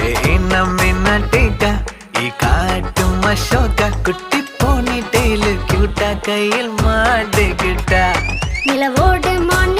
நம்ம டீக்கா காட்டும் அசோகா குட்டி போனி டெய்லு கியூட்டா கையில் மாட்டுக்கிட்டா நிலவோடு மான்